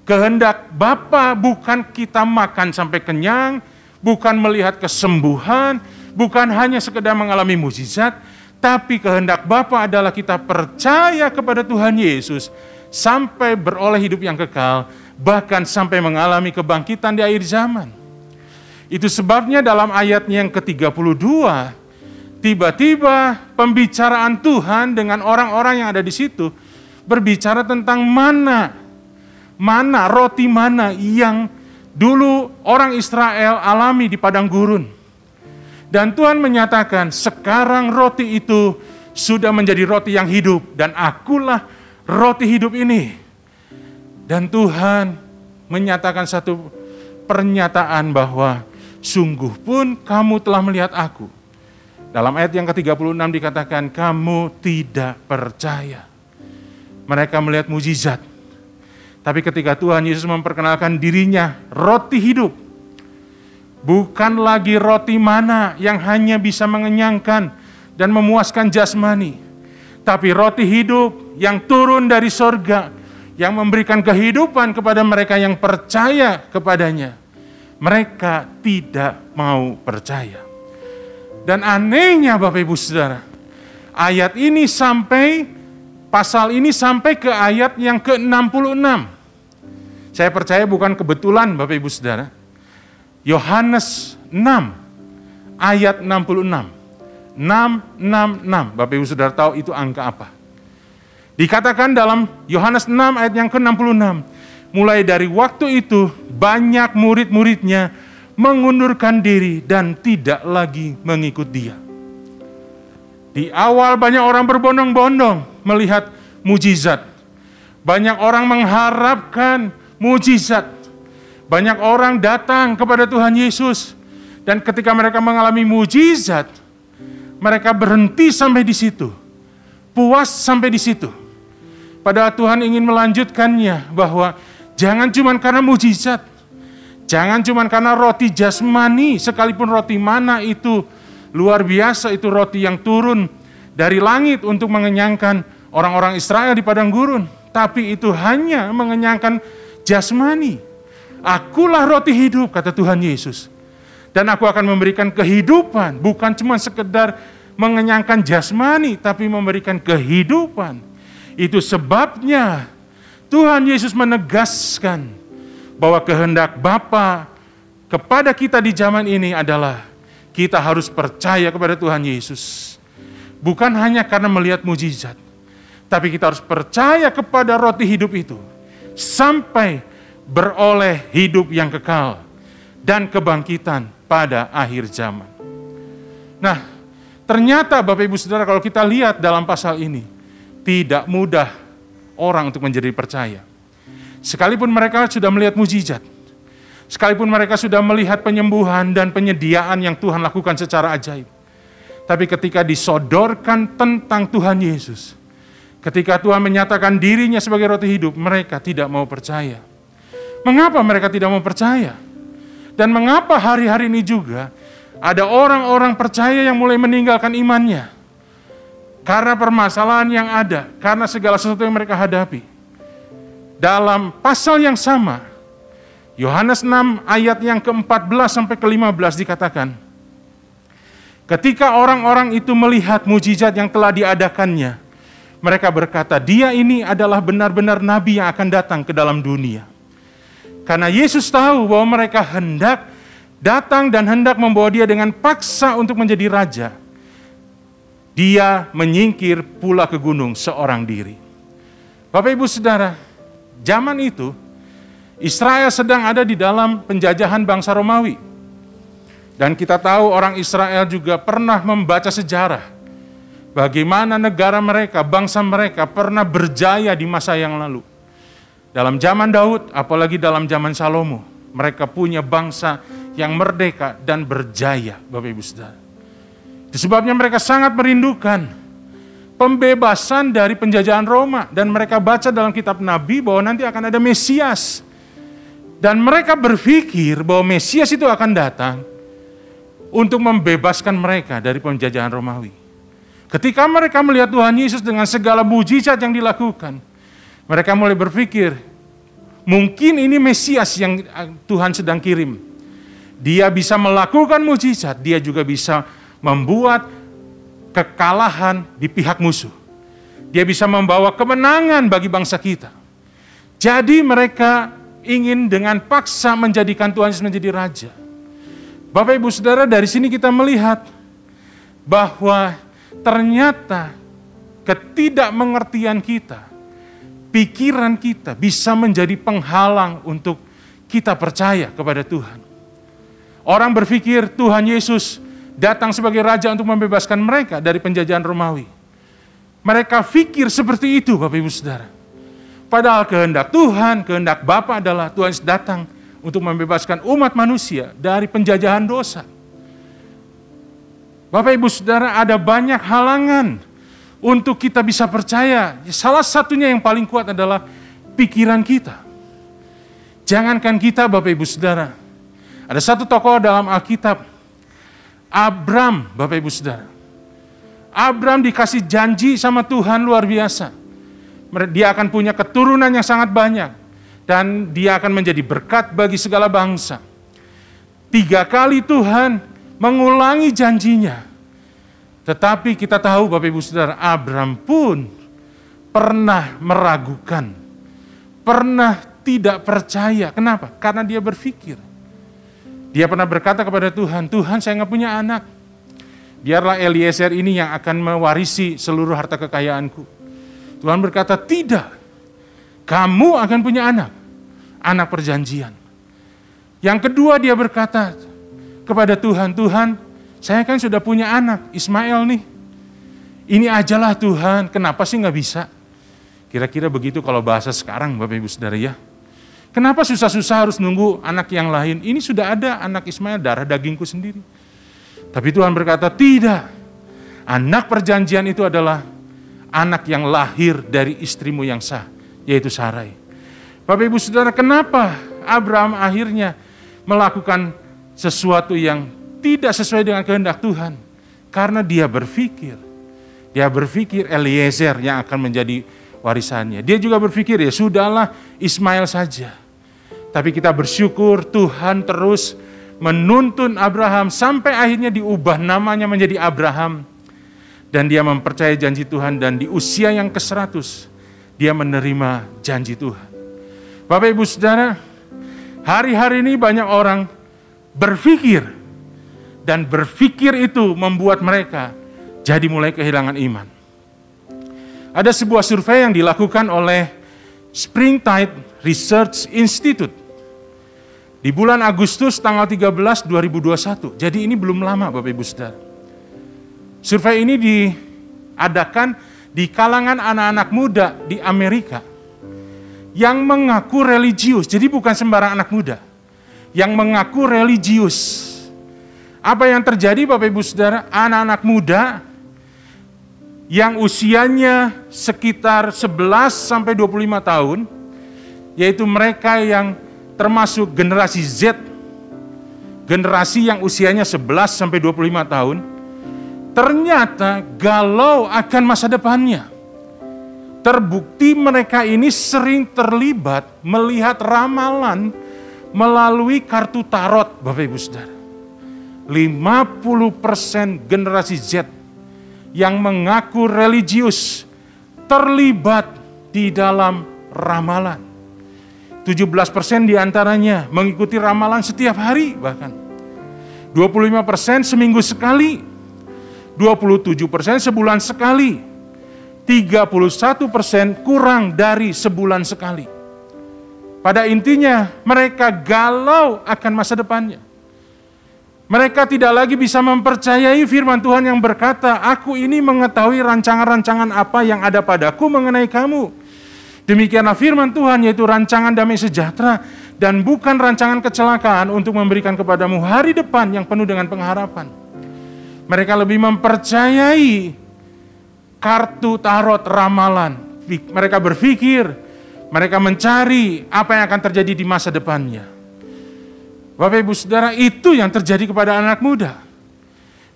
kehendak Bapa bukan kita makan sampai kenyang, bukan melihat kesembuhan, bukan hanya sekedar mengalami mujizat, tapi kehendak Bapa adalah kita percaya kepada Tuhan Yesus sampai beroleh hidup yang kekal, bahkan sampai mengalami kebangkitan di akhir zaman. Itu sebabnya dalam ayatnya yang ke-32, tiba-tiba pembicaraan Tuhan dengan orang-orang yang ada di situ berbicara tentang mana roti mana yang dulu orang Israel alami di padang gurun. Dan Tuhan menyatakan, sekarang roti itu sudah menjadi roti yang hidup, dan akulah roti hidup ini. Dan Tuhan menyatakan satu pernyataan bahwa sungguh pun kamu telah melihat aku. Dalam ayat yang ke-36 dikatakan, kamu tidak percaya. Mereka melihat mujizat. Tapi ketika Tuhan Yesus memperkenalkan dirinya, roti hidup, bukan lagi roti mana yang hanya bisa mengenyangkan dan memuaskan jasmani, tapi roti hidup yang turun dari sorga, yang memberikan kehidupan kepada mereka yang percaya kepadanya. Mereka tidak mau percaya. Dan anehnya Bapak Ibu Saudara, ayat ini pasal ini sampai ke ayat yang ke-66. Saya percaya bukan kebetulan Bapak Ibu Saudara. Yohanes 6 ayat 66. 666. Bapak Ibu Saudara tahu itu angka apa? Dikatakan dalam Yohanes 6 ayat yang ke-66. Mulai dari waktu itu banyak murid-muridnya mengundurkan diri dan tidak lagi mengikut dia. Di awal banyak orang berbondong-bondong melihat mujizat. Banyak orang mengharapkan mujizat. Banyak orang datang kepada Tuhan Yesus, dan ketika mereka mengalami mujizat, mereka berhenti sampai di situ, puas sampai di situ. Padahal Tuhan ingin melanjutkannya, bahwa jangan cuma karena mujizat, jangan cuma karena roti jasmani, sekalipun roti mana itu luar biasa, itu roti yang turun dari langit untuk mengenyangkan orang-orang Israel di padang gurun, tapi itu hanya mengenyangkan jasmani. Akulah roti hidup, kata Tuhan Yesus. Dan aku akan memberikan kehidupan, bukan cuma sekedar mengenyangkan jasmani, tapi memberikan kehidupan. Itu sebabnya Tuhan Yesus menegaskan bahwa kehendak Bapa kepada kita di zaman ini adalah kita harus percaya kepada Tuhan Yesus. Bukan hanya karena melihat mujizat, tapi kita harus percaya kepada roti hidup itu sampai beroleh hidup yang kekal dan kebangkitan pada akhir zaman. Nah, ternyata Bapak Ibu Saudara, kalau kita lihat dalam pasal ini, tidak mudah orang untuk menjadi percaya. Sekalipun mereka sudah melihat mujizat, sekalipun mereka sudah melihat penyembuhan dan penyediaan yang Tuhan lakukan secara ajaib, tapi ketika disodorkan tentang Tuhan Yesus, ketika Tuhan menyatakan dirinya sebagai roti hidup, mereka tidak mau percaya. Mengapa mereka tidak mau percaya? Dan mengapa hari-hari ini juga ada orang-orang percaya yang mulai meninggalkan imannya? Karena permasalahan yang ada, karena segala sesuatu yang mereka hadapi. Dalam pasal yang sama, Yohanes 6 ayat yang ke-14 sampai ke-15 dikatakan, ketika orang-orang itu melihat mujizat yang telah diadakannya, mereka berkata, dia ini adalah benar-benar nabi yang akan datang ke dalam dunia. Karena Yesus tahu bahwa mereka hendak datang dan hendak membawa dia dengan paksa untuk menjadi raja, dia menyingkir pula ke gunung seorang diri. Bapak Ibu Saudara, zaman itu Israel sedang ada di dalam penjajahan bangsa Romawi. Dan kita tahu orang Israel juga pernah membaca sejarah bagaimana negara mereka, bangsa mereka pernah berjaya di masa yang lalu. Dalam zaman Daud, apalagi dalam zaman Salomo, mereka punya bangsa yang merdeka dan berjaya, Bapak Ibu Saudara. Itu sebabnya mereka sangat merindukan pembebasan dari penjajahan Roma. Dan mereka baca dalam kitab Nabi bahwa nanti akan ada Mesias. Dan mereka berpikir bahwa Mesias itu akan datang untuk membebaskan mereka dari penjajahan Romawi. Ketika mereka melihat Tuhan Yesus dengan segala mujizat yang dilakukan, mereka mulai berpikir, mungkin ini Mesias yang Tuhan sedang kirim. Dia bisa melakukan mujizat, dia juga bisa membuat kekalahan di pihak musuh. Dia bisa membawa kemenangan bagi bangsa kita. Jadi mereka ingin dengan paksa menjadikan Tuhan Yesus menjadi raja. Bapak Ibu Saudara, dari sini kita melihat bahwa ternyata ketidakmengertian kita, pikiran kita bisa menjadi penghalang untuk kita percaya kepada Tuhan. Orang berpikir Tuhan Yesus datang sebagai raja untuk membebaskan mereka dari penjajahan Romawi. Mereka pikir seperti itu, Bapak Ibu Saudara. Padahal kehendak Tuhan, kehendak Bapa adalah Tuhan Yesus datang untuk membebaskan umat manusia dari penjajahan dosa. Bapak Ibu Saudara, ada banyak halangan untuk kita bisa percaya. Salah satunya yang paling kuat adalah pikiran kita. Jangankan kita, Bapak Ibu Saudara. Ada satu tokoh dalam Alkitab, Abram, Bapak Ibu Saudara. Abram dikasih janji sama Tuhan luar biasa. Dia akan punya keturunan yang sangat banyak. Dan dia akan menjadi berkat bagi segala bangsa. 3 kali Tuhan mengulangi janjinya. Tetapi kita tahu Bapak Ibu Saudara, Abram pun pernah meragukan. Pernah tidak percaya. Kenapa? Karena dia berpikir. Dia pernah berkata kepada Tuhan, Tuhan saya nggak punya anak. Biarlah Eliezer ini yang akan mewarisi seluruh harta kekayaanku. Tuhan berkata, tidak. Kamu akan punya anak. Anak perjanjian. Yang kedua dia berkata kepada Tuhan, Tuhan saya kan sudah punya anak, Ismail nih. Ini ajalah Tuhan, kenapa sih nggak bisa? Kira-kira begitu kalau bahasa sekarang Bapak Ibu Saudara ya. Kenapa susah-susah harus nunggu anak yang lain? Ini sudah ada anak Ismail, darah dagingku sendiri. Tapi Tuhan berkata, tidak. Anak perjanjian itu adalah anak yang lahir dari istrimu yang sah, yaitu Sarai. Bapak Ibu Saudara, kenapa Abraham akhirnya melakukan sesuatu yang tidak sesuai dengan kehendak Tuhan? Karena dia berpikir Eliezer yang akan menjadi warisannya. Dia juga berpikir, ya sudahlah Ismail saja. Tapi kita bersyukur Tuhan terus menuntun Abraham sampai akhirnya diubah namanya menjadi Abraham. Dan dia mempercayai janji Tuhan dan di usia yang ke-100 dia menerima janji Tuhan. Bapak Ibu Saudara, hari-hari ini banyak orang berpikir dan berpikir itu membuat mereka jadi mulai kehilangan iman. Ada sebuah survei yang dilakukan oleh Springtide Research Institute di bulan Agustus tanggal 13 2021. Jadi ini belum lama Bapak Ibu Saudara. Survei ini diadakan di kalangan anak-anak muda di Amerika yang mengaku religius. Jadi bukan sembarang anak muda, yang mengaku religius. Apa yang terjadi Bapak Ibu Saudara? Anak-anak muda yang usianya sekitar 11 sampai 25 tahun, yaitu mereka yang termasuk generasi Z, generasi yang usianya 11 sampai 25 tahun, ternyata galau akan masa depannya. Terbukti mereka ini sering terlibat melihat ramalan melalui kartu tarot, Bapak Ibu Saudara. 50% generasi Z yang mengaku religius terlibat di dalam ramalan. 17% diantaranya mengikuti ramalan setiap hari bahkan. 25% seminggu sekali. 27% sebulan sekali. 31% kurang dari sebulan sekali. Pada intinya mereka galau akan masa depannya. Mereka tidak lagi bisa mempercayai firman Tuhan yang berkata, aku ini mengetahui rancangan-rancangan apa yang ada padaku mengenai kamu. Demikianlah firman Tuhan, yaitu rancangan damai sejahtera dan bukan rancangan kecelakaan untuk memberikan kepadamu hari depan yang penuh dengan pengharapan. Mereka lebih mempercayai kartu tarot ramalan. Mereka berpikir, mereka mencari apa yang akan terjadi di masa depannya. Bapak Ibu Saudara, itu yang terjadi kepada anak muda.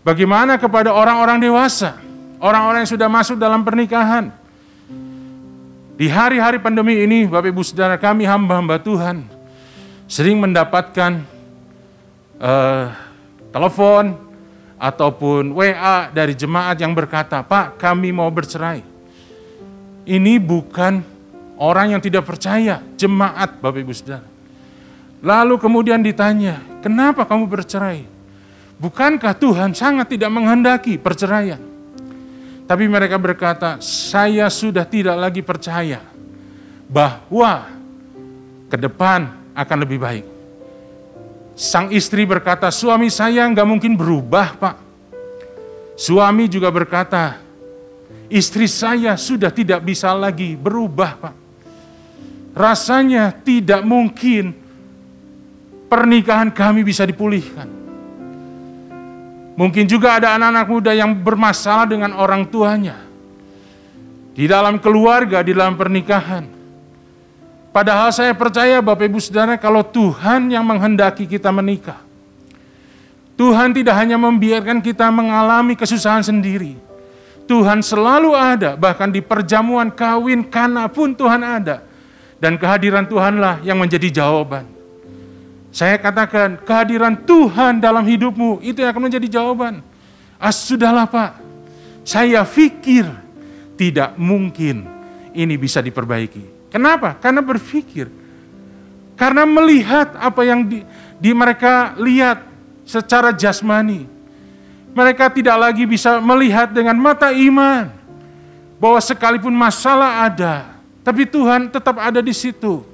Bagaimana kepada orang-orang dewasa, orang-orang yang sudah masuk dalam pernikahan. Di hari-hari pandemi ini, Bapak Ibu Saudara, kami hamba-hamba Tuhan sering mendapatkan telepon ataupun WA dari jemaat yang berkata, "Pak, kami mau bercerai." Ini bukan orang yang tidak percaya, jemaat Bapak Ibu Saudara. Lalu kemudian ditanya, "Kenapa kamu bercerai?" Bukankah Tuhan sangat tidak menghendaki perceraian? Tapi mereka berkata, "Saya sudah tidak lagi percaya bahwa ke depan akan lebih baik." Sang istri berkata, "Suami saya nggak mungkin berubah, Pak." Suami juga berkata, "Istri saya sudah tidak bisa lagi berubah, Pak. Rasanya tidak mungkin pernikahan kami bisa dipulihkan." Mungkin juga ada anak-anak muda yang bermasalah dengan orang tuanya. Di dalam keluarga, di dalam pernikahan. Padahal saya percaya Bapak Ibu Saudara, kalau Tuhan yang menghendaki kita menikah, Tuhan tidak hanya membiarkan kita mengalami kesusahan sendiri. Tuhan selalu ada, bahkan di perjamuan kawin kana pun Tuhan ada. Dan kehadiran Tuhanlah yang menjadi jawaban. Saya katakan, kehadiran Tuhan dalam hidupmu, itu yang akan menjadi jawaban. Sudahlah Pak, saya pikir tidak mungkin ini bisa diperbaiki. Kenapa? Karena berpikir. Karena melihat apa yang mereka lihat secara jasmani. Mereka tidak lagi bisa melihat dengan mata iman. Bahwa sekalipun masalah ada, tapi Tuhan tetap ada di situ.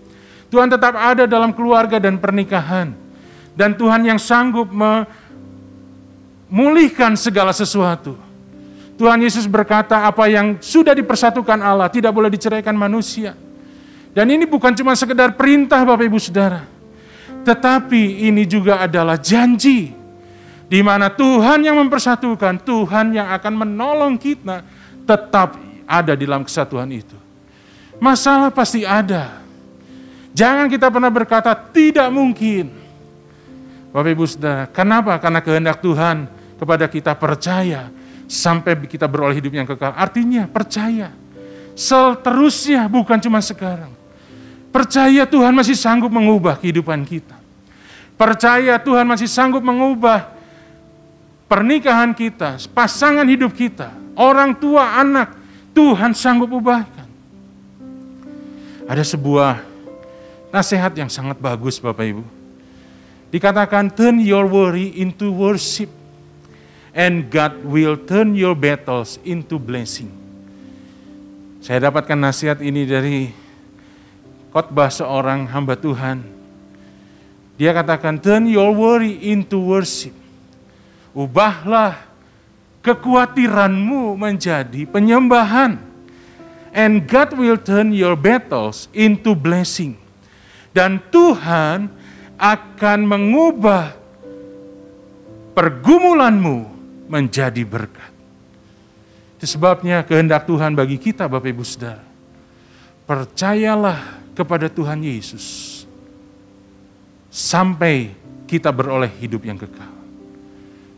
Tuhan tetap ada dalam keluarga dan pernikahan. Dan Tuhan yang sanggup memulihkan segala sesuatu. Tuhan Yesus berkata, apa yang sudah dipersatukan Allah tidak boleh diceraikan manusia. Dan ini bukan cuma sekedar perintah Bapak Ibu Saudara. Tetapi ini juga adalah janji. Di mana Tuhan yang mempersatukan, Tuhan yang akan menolong kita tetap ada di dalam kesatuan itu. Masalah pasti ada. Jangan kita pernah berkata tidak mungkin. Bapak Ibu Saudara, kenapa? Karena kehendak Tuhan kepada kita percaya sampai kita beroleh hidup yang kekal. Artinya percaya. Seterusnya, bukan cuma sekarang. Percaya Tuhan masih sanggup mengubah kehidupan kita. Percaya Tuhan masih sanggup mengubah pernikahan kita, pasangan hidup kita, orang tua, anak, Tuhan sanggup ubahkan. Ada sebuah nasihat yang sangat bagus Bapak Ibu. Dikatakan, turn your worry into worship, and God will turn your battles into blessing. Saya dapatkan nasihat ini dari khotbah seorang hamba Tuhan. Dia katakan, turn your worry into worship. Ubahlah kekhawatiranmu menjadi penyembahan. And God will turn your battles into blessing. Dan Tuhan akan mengubah pergumulanmu menjadi berkat. Itu sebabnya kehendak Tuhan bagi kita Bapak Ibu Saudara. Percayalah kepada Tuhan Yesus. Sampai kita beroleh hidup yang kekal.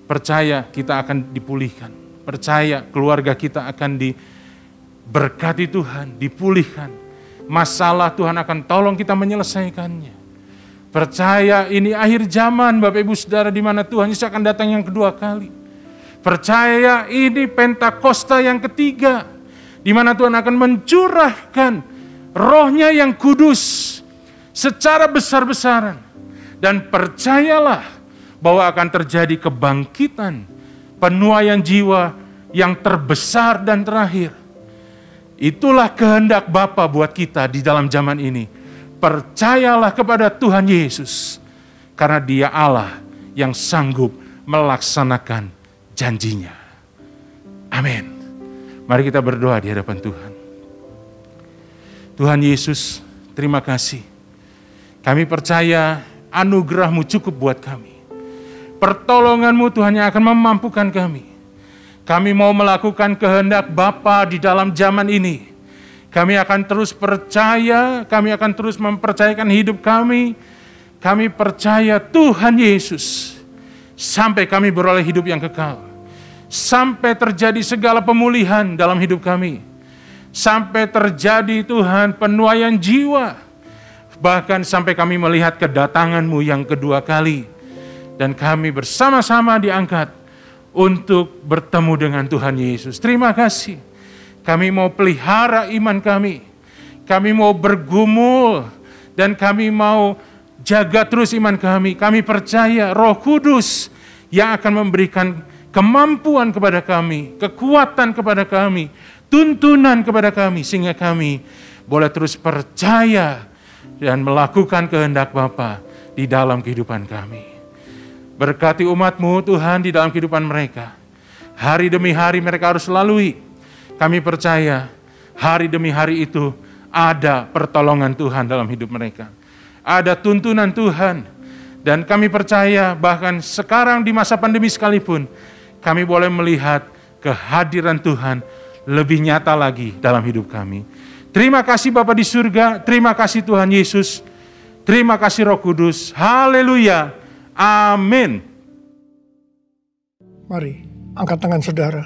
Percaya kita akan dipulihkan. Percaya keluarga kita akan diberkati Tuhan, dipulihkan. Masalah Tuhan akan tolong kita menyelesaikannya. Percaya ini akhir zaman Bapak Ibu Saudara, di mana Tuhan Yesus akan datang yang kedua kali. Percaya ini Pentakosta yang ketiga, di mana Tuhan akan mencurahkan Roh-Nya yang kudus secara besar-besaran. Dan percayalah bahwa akan terjadi kebangkitan, penuaian jiwa yang terbesar dan terakhir. Itulah kehendak Bapa buat kita di dalam zaman ini. Percayalah kepada Tuhan Yesus, karena Dia Allah yang sanggup melaksanakan janjinya. Amin. Mari kita berdoa di hadapan Tuhan. Tuhan Yesus, terima kasih. Kami percaya anugerah-Mu cukup buat kami. Pertolongan-Mu Tuhan yang akan memampukan kami. Kami mau melakukan kehendak Bapa di dalam zaman ini. Kami akan terus percaya, kami akan terus mempercayakan hidup kami. Kami percaya Tuhan Yesus sampai kami beroleh hidup yang kekal. Sampai terjadi segala pemulihan dalam hidup kami. Sampai terjadi Tuhan penuaian jiwa. Bahkan sampai kami melihat kedatangan-Mu yang kedua kali. Dan kami bersama-sama diangkat untuk bertemu dengan Tuhan Yesus. Terima kasih. Kami mau pelihara iman kami. Kami mau bergumul. Dan kami mau jaga terus iman kami. Kami percaya Roh Kudus yang akan memberikan kemampuan kepada kami, kekuatan kepada kami, tuntunan kepada kami, sehingga kami boleh terus percaya dan melakukan kehendak Bapa di dalam kehidupan kami. Berkati umat-Mu Tuhan di dalam kehidupan mereka. Hari demi hari mereka harus lalui. Kami percaya hari demi hari itu ada pertolongan Tuhan dalam hidup mereka. Ada tuntunan Tuhan. Dan kami percaya bahkan sekarang di masa pandemi sekalipun, kami boleh melihat kehadiran Tuhan lebih nyata lagi dalam hidup kami. Terima kasih Bapa di surga, terima kasih Tuhan Yesus, terima kasih Roh Kudus, haleluya, amin. Mari, angkat tangan saudara,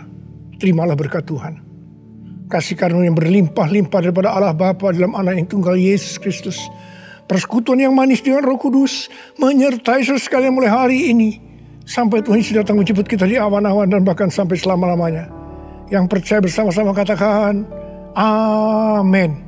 terimalah berkat Tuhan. Kasih karunia yang berlimpah-limpah daripada Allah Bapa dalam Anak yang tunggal Yesus Kristus. Persekutuan yang manis dengan Roh Kudus menyertai saudara sekalian mulai hari ini. Sampai Tuhan Yesus datang menjemput kita di awan-awan dan bahkan sampai selama-lamanya. Yang percaya bersama-sama katakan, amin.